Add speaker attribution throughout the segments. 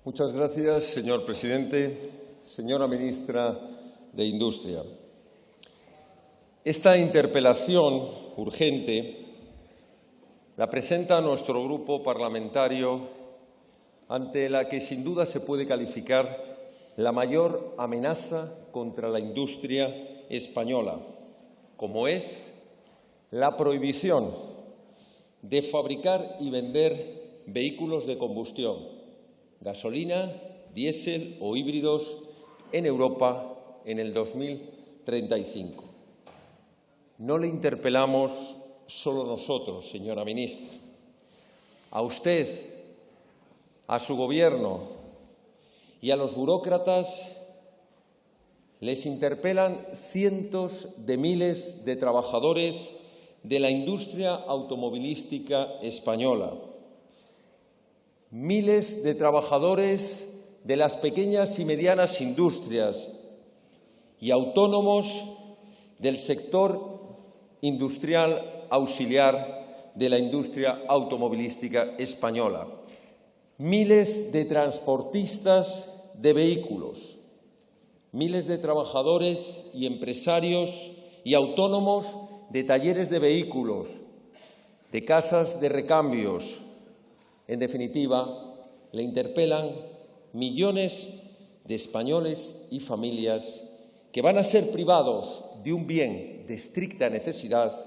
Speaker 1: Muchas gracias, señor presidente. Señora ministra de Industria. Esta interpelación urgente la presenta nuestro grupo parlamentario ante la que sin duda se puede calificar la mayor amenaza contra la industria española, como es la prohibición de fabricar y vender vehículos de combustión, gasolina, diésel o híbridos en Europa en el 2035. No le interpelamos solo nosotros, señora ministra. A usted, a su Gobierno y a los burócratas les interpelan cientos de miles de trabajadores de la industria automovilística española, miles de trabajadores de las pequeñas y medianas industrias y autónomos del sector industrial auxiliar de la industria automovilística española, miles de transportistas de vehículos, miles de trabajadores y empresarios y autónomos de talleres de vehículos, de casas de recambios. En definitiva, le interpelan millones de españoles y familias que van a ser privados de un bien de estricta necesidad,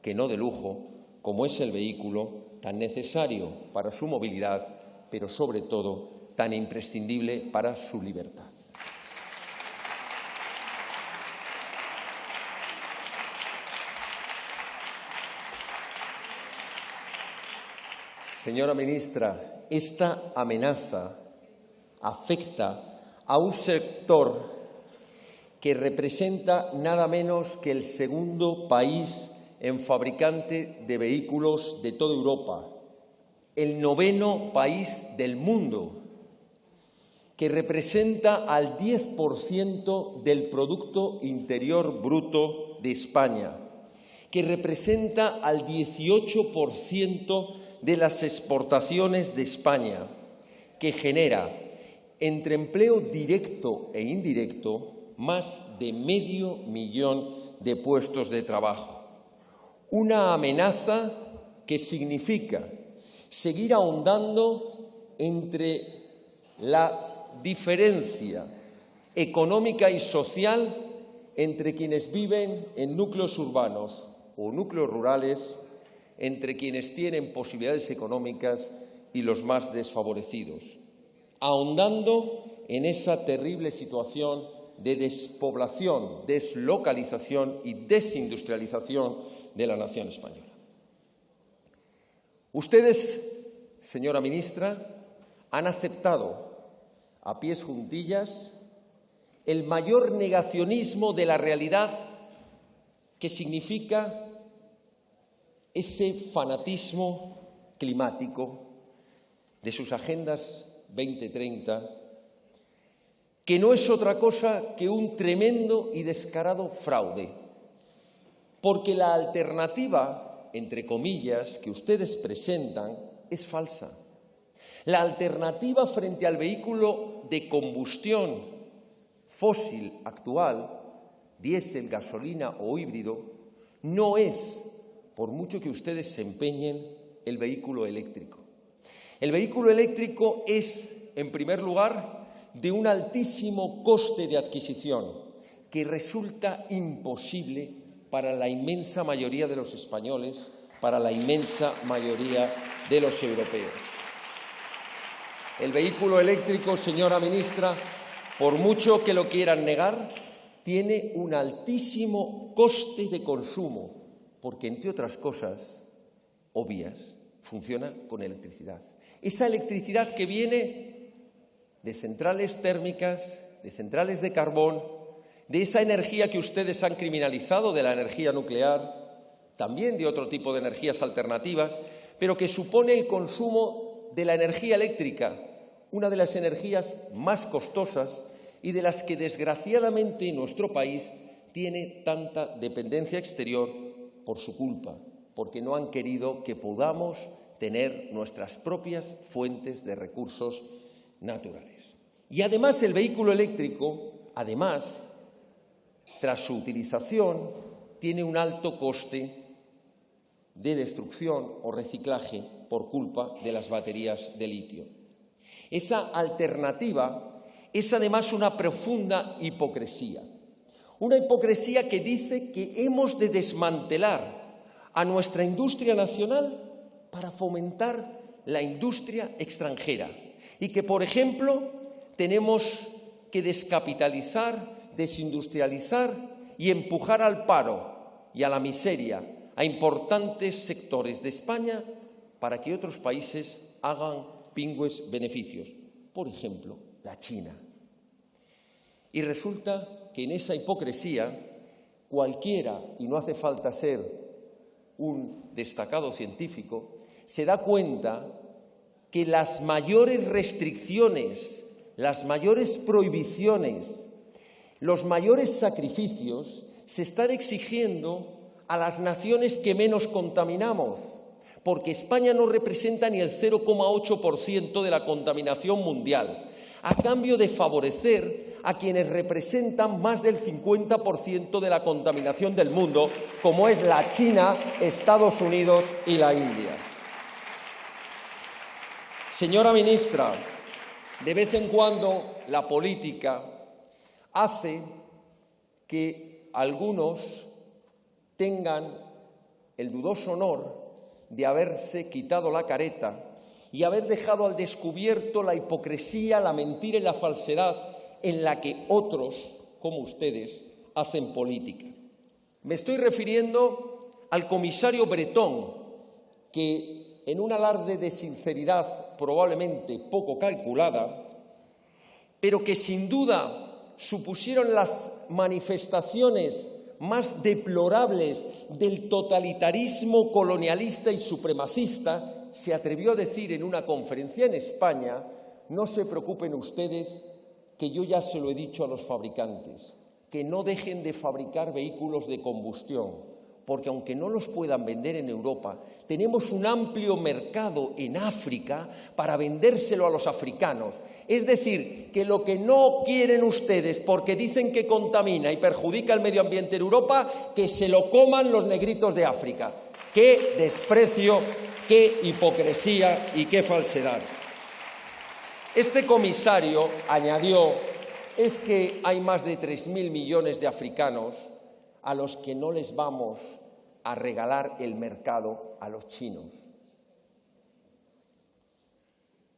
Speaker 1: que no de lujo, como es el vehículo, tan necesario para su movilidad, pero sobre todo tan imprescindible para su libertad. Señora ministra, esta amenaza afecta a un sector que representa nada menos que el segundo país en fabricante de vehículos de toda Europa, el noveno país del mundo, que representa al 10% del Producto Interior Bruto de España, que representa al 18% de las exportaciones de España, que genera, entre empleo directo e indirecto, más de 500.000 de puestos de trabajo. Una amenaza que significa seguir ahondando entre la diferencia económica y social entre quienes viven en núcleos urbanos o núcleos rurales, entre quienes tienen posibilidades económicas y los más desfavorecidos, ahondando en esa terrible situación de despoblación, deslocalización y desindustrialización de la nación española. Ustedes, señora ministra, han aceptado a pies juntillas el mayor negacionismo de la realidad que significa ese fanatismo climático de sus agendas 2030, que no es otra cosa que un tremendo y descarado fraude, porque la alternativa, entre comillas, que ustedes presentan es falsa. La alternativa frente al vehículo de combustión fósil actual, diésel, gasolina o híbrido, no es, por mucho que ustedes se empeñen, el vehículo eléctrico. El vehículo eléctrico es, en primer lugar, de un altísimo coste de adquisición que resulta imposible para la inmensa mayoría de los españoles, para la inmensa mayoría de los europeos. El vehículo eléctrico, señora ministra, por mucho que lo quieran negar, tiene un altísimo coste de consumo, porque, entre otras cosas obvias, funciona con electricidad. Esa electricidad que viene de centrales térmicas, de centrales de carbón, de esa energía que ustedes han criminalizado, de la energía nuclear, también de otro tipo de energías alternativas, pero que supone el consumo de la energía eléctrica, una de las energías más costosas y de las que, desgraciadamente, nuestro país tiene tanta dependencia exterior por su culpa, porque no han querido que podamos tener nuestras propias fuentes de recursos naturales. Y además el vehículo eléctrico, tras su utilización, tiene un alto coste de destrucción o reciclaje por culpa de las baterías de litio. Esa alternativa es además una profunda hipocresía. Una hipocresía que dice que hemos de desmantelar a nuestra industria nacional para fomentar la industria extranjera y que, por ejemplo, tenemos que descapitalizar, desindustrializar y empujar al paro y a la miseria a importantes sectores de España para que otros países hagan pingües beneficios. Por ejemplo, la China. Y resulta que en esa hipocresía cualquiera, y no hace falta ser un destacado científico, se da cuenta que las mayores restricciones, las mayores prohibiciones, los mayores sacrificios se están exigiendo a las naciones que menos contaminamos, porque España no representa ni el 0,8% de la contaminación mundial, a cambio de favorecer a quienes representan más del 50% de la contaminación del mundo, como es la China, Estados Unidos y la India. Señora ministra, de vez en cuando la política hace que algunos tengan el dudoso honor de haberse quitado la careta y haber dejado al descubierto la hipocresía, la mentira y la falsedad en la que otros, como ustedes, hacen política. Me estoy refiriendo al comisario Bretón, que en un alarde de sinceridad probablemente poco calculada, pero que sin duda supusieron las manifestaciones más deplorables del totalitarismo colonialista y supremacista, se atrevió a decir en una conferencia en España: no se preocupen ustedes, que yo ya se lo he dicho a los fabricantes, que no dejen de fabricar vehículos de combustión, porque aunque no los puedan vender en Europa, tenemos un amplio mercado en África para vendérselo a los africanos. Es decir, que lo que no quieren ustedes, porque dicen que contamina y perjudica el medio ambiente en Europa, que se lo coman los negritos de África. ¡Qué desprecio, qué hipocresía y qué falsedad! Este comisario añadió: es que hay más de 3.000 millones de africanos a los que no les vamos a regalar el mercado a los chinos.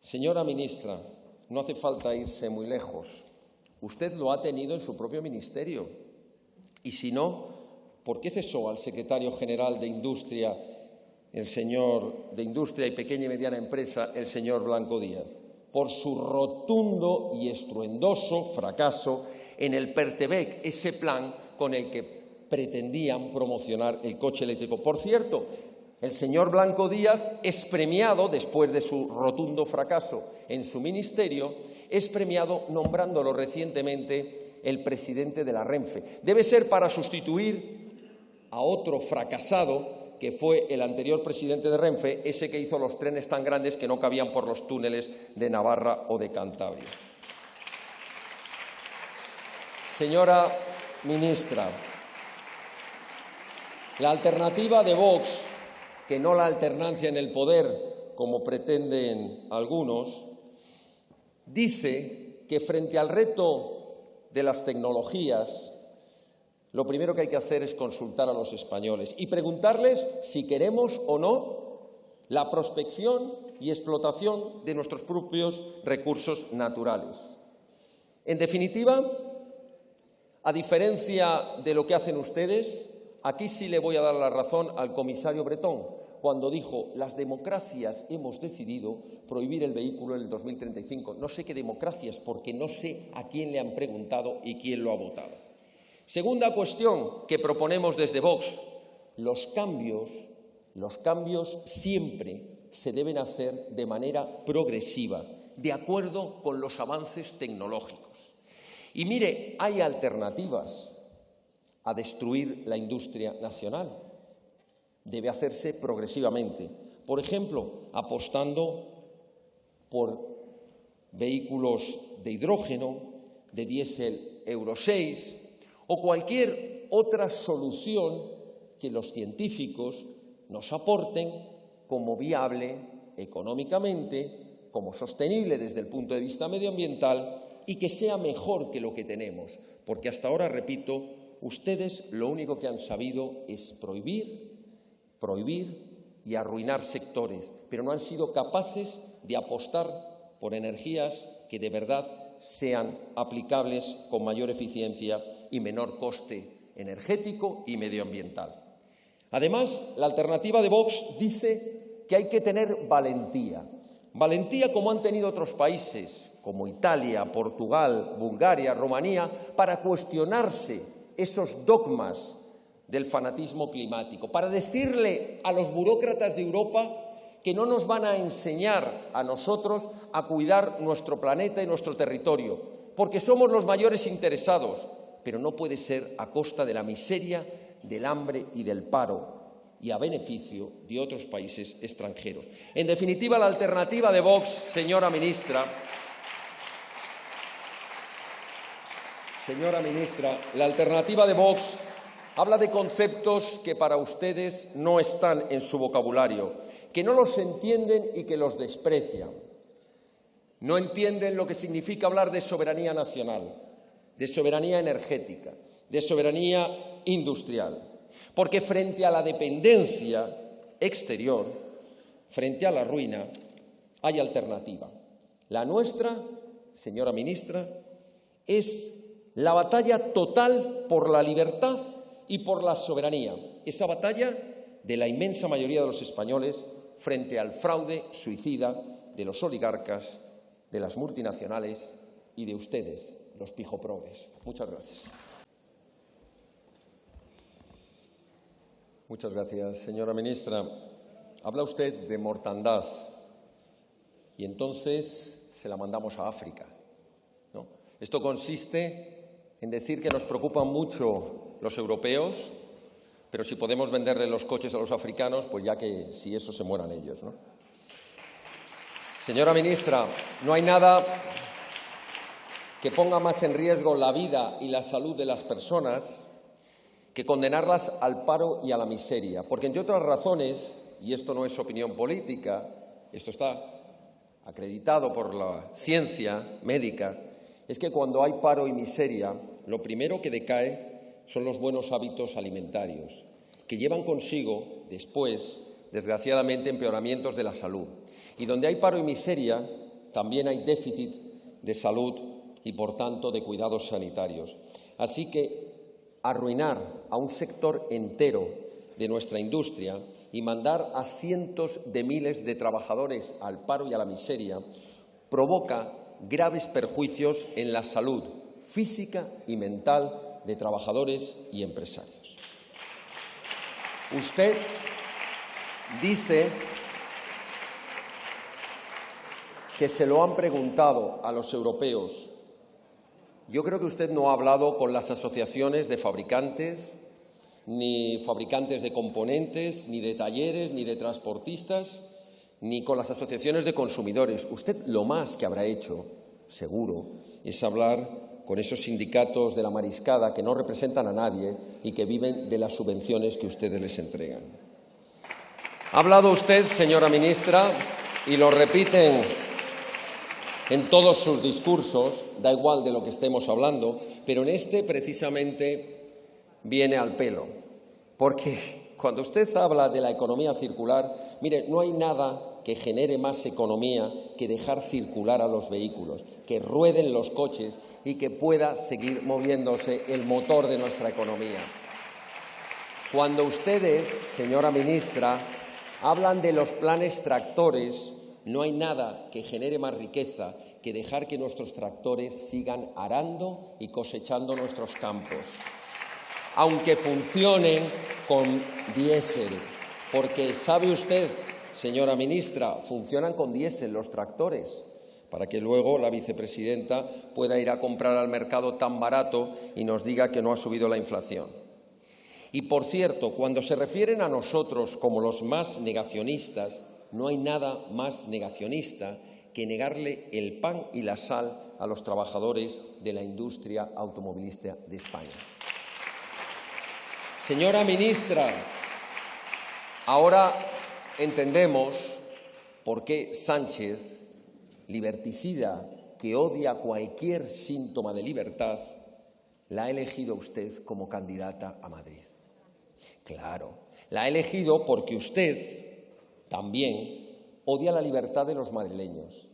Speaker 1: Señora ministra, no hace falta irse muy lejos. Usted lo ha tenido en su propio ministerio. Y si no, ¿por qué cesó al secretario general de Industria, de Industria y Pequeña y Mediana Empresa, el señor Blanco Díaz? Por su rotundo y estruendoso fracaso en el PERTEVEC, ese plan con el que pretendían promocionar el coche eléctrico. Por cierto, el señor Blanco Díaz es premiado, después de su rotundo fracaso en su ministerio, es premiado nombrándolo recientemente el presidente de la Renfe. Debe ser para sustituir a otro fracasado que fue el anterior presidente de Renfe, ese que hizo los trenes tan grandes que no cabían por los túneles de Navarra o de Cantabria. Señora ministra, la alternativa de Vox, que no la alternancia en el poder, como pretenden algunos, dice que frente al reto de las tecnologías, lo primero que hay que hacer es consultar a los españoles y preguntarles si queremos o no la prospección y explotación de nuestros propios recursos naturales. En definitiva, a diferencia de lo que hacen ustedes, aquí sí le voy a dar la razón al comisario Bretón, cuando dijo: las democracias hemos decidido prohibir el vehículo en el 2035. No sé qué democracias, porque no sé a quién le han preguntado y quién lo ha votado. Segunda cuestión que proponemos desde Vox: los cambios siempre se deben hacer de manera progresiva, de acuerdo con los avances tecnológicos. Y mire, hay alternativas a destruir la industria nacional. Debe hacerse progresivamente. Por ejemplo, apostando por vehículos de hidrógeno, de diésel Euro 6 o cualquier otra solución que los científicos nos aporten como viable económicamente, como sostenible desde el punto de vista medioambiental y que sea mejor que lo que tenemos, porque hasta ahora, repito, ustedes lo único que han sabido es prohibir y arruinar sectores, pero no han sido capaces de apostar por energías que de verdad sean aplicables con mayor eficiencia y menor coste energético y medioambiental. Además, la alternativa de Vox dice que hay que tener valentía como han tenido otros países, como Italia, Portugal, Bulgaria, Rumanía, para cuestionarse esos dogmas del fanatismo climático, para decirle a los burócratas de Europa que no nos van a enseñar a nosotros a cuidar nuestro planeta y nuestro territorio, porque somos los mayores interesados, pero no puede ser a costa de la miseria, del hambre y del paro, y a beneficio de otros países extranjeros. En definitiva, la alternativa de Vox, señora ministra, la alternativa de Vox habla de conceptos que para ustedes no están en su vocabulario, que no los entienden y que los desprecian. No entienden lo que significa hablar de soberanía nacional, de soberanía energética, de soberanía industrial. Porque frente a la dependencia exterior, frente a la ruina, hay alternativa. La nuestra, señora ministra, es la batalla total por la libertad y por la soberanía. Esa batalla de la inmensa mayoría de los españoles frente al fraude suicida de los oligarcas, de las multinacionales y de ustedes, los pijoprogres. Muchas gracias. Muchas gracias, señora ministra. Habla usted de mortandad y entonces se la mandamos a África, ¿no? Esto consiste en decir que nos preocupan mucho los europeos, pero si podemos venderle los coches a los africanos, pues ya que si eso se mueran ellos, ¿no? Señora ministra, no hay nada que ponga más en riesgo la vida y la salud de las personas que condenarlas al paro y a la miseria, porque entre otras razones, y esto no es opinión política, esto está acreditado por la ciencia médica, es que cuando hay paro y miseria, lo primero que decae son los buenos hábitos alimentarios, que llevan consigo, después, desgraciadamente, empeoramientos de la salud. Y donde hay paro y miseria, también hay déficit de salud y, por tanto, de cuidados sanitarios. Así que arruinar a un sector entero de nuestra industria y mandar a cientos de miles de trabajadores al paro y a la miseria provoca graves perjuicios en la salud física y mental de trabajadores y empresarios. Usted dice que se lo han preguntado a los europeos. Yo creo que usted no ha hablado con las asociaciones de fabricantes, ni fabricantes de componentes, ni de talleres, ni de transportistas, ni con las asociaciones de consumidores. Usted lo más que habrá hecho, seguro, es hablar con esos sindicatos de la mariscada que no representan a nadie y que viven de las subvenciones que ustedes les entregan. Ha hablado usted, señora ministra, y lo repiten en todos sus discursos, da igual de lo que estemos hablando, pero en este precisamente viene al pelo. Porque cuando usted habla de la economía circular, mire, no hay nada que genere más economía que dejar circular a los vehículos, que rueden los coches y que pueda seguir moviéndose el motor de nuestra economía. Cuando ustedes, señora ministra, hablan de los planes tractores, no hay nada que genere más riqueza que dejar que nuestros tractores sigan arando y cosechando nuestros campos, aunque funcionen con diésel, porque sabe usted, señora ministra, funcionan con diésel los tractores, para que luego la vicepresidenta pueda ir a comprar al mercado tan barato y nos diga que no ha subido la inflación. Y, por cierto, cuando se refieren a nosotros como los más negacionistas, no hay nada más negacionista que negarle el pan y la sal a los trabajadores de la industria automovilística de España. Señora ministra, ahora entendemos por qué Sánchez, liberticida que odia cualquier síntoma de libertad, la ha elegido a usted como candidata a Madrid. Claro, la ha elegido porque usted también odia la libertad de los madrileños,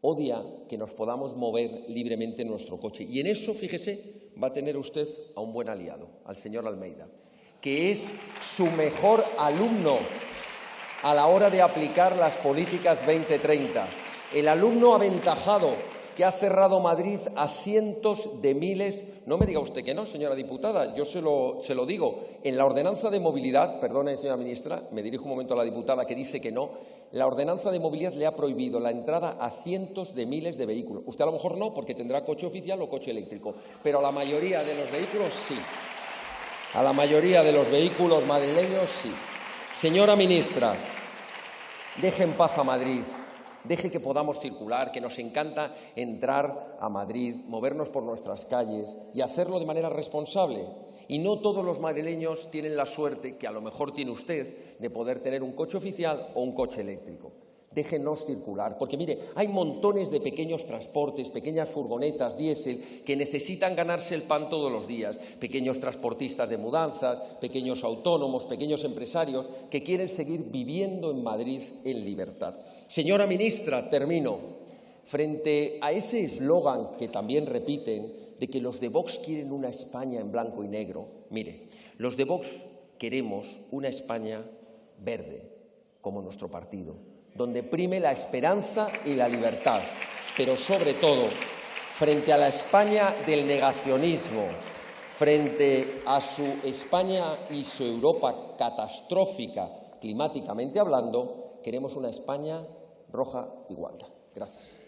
Speaker 1: odia que nos podamos mover libremente en nuestro coche. Y en eso, fíjese, va a tener usted a un buen aliado, al señor Almeida, que es su mejor alumno a la hora de aplicar las políticas 2030. El alumno aventajado que ha cerrado Madrid a cientos de miles. No me diga usted que no, señora diputada, yo se lo digo. En la ordenanza de movilidad, perdone, señora ministra, me dirijo un momento a la diputada que dice que no, la ordenanza de movilidad le ha prohibido la entrada a cientos de miles de vehículos. Usted a lo mejor no, porque tendrá coche oficial o coche eléctrico, pero a la mayoría de los vehículos sí. A la mayoría de los vehículos madrileños sí. Señora ministra, deje en paz a Madrid. Deje que podamos circular, que nos encanta entrar a Madrid, movernos por nuestras calles y hacerlo de manera responsable. Y no todos los madrileños tienen la suerte, que a lo mejor tiene usted, de poder tener un coche oficial o un coche eléctrico. Déjenos circular, porque mire, hay montones de pequeños transportes, pequeñas furgonetas diésel que necesitan ganarse el pan todos los días, pequeños transportistas de mudanzas, pequeños autónomos, pequeños empresarios que quieren seguir viviendo en Madrid en libertad. Señora ministra, termino. Frente a ese eslogan que también repiten de que los de Vox quieren una España en blanco y negro, mire, los de Vox queremos una España verde, como nuestro partido, donde prime la esperanza y la libertad, pero sobre todo, frente a la España del negacionismo, frente a su España y su Europa catastrófica climáticamente hablando, queremos una España roja igualdad. Gracias.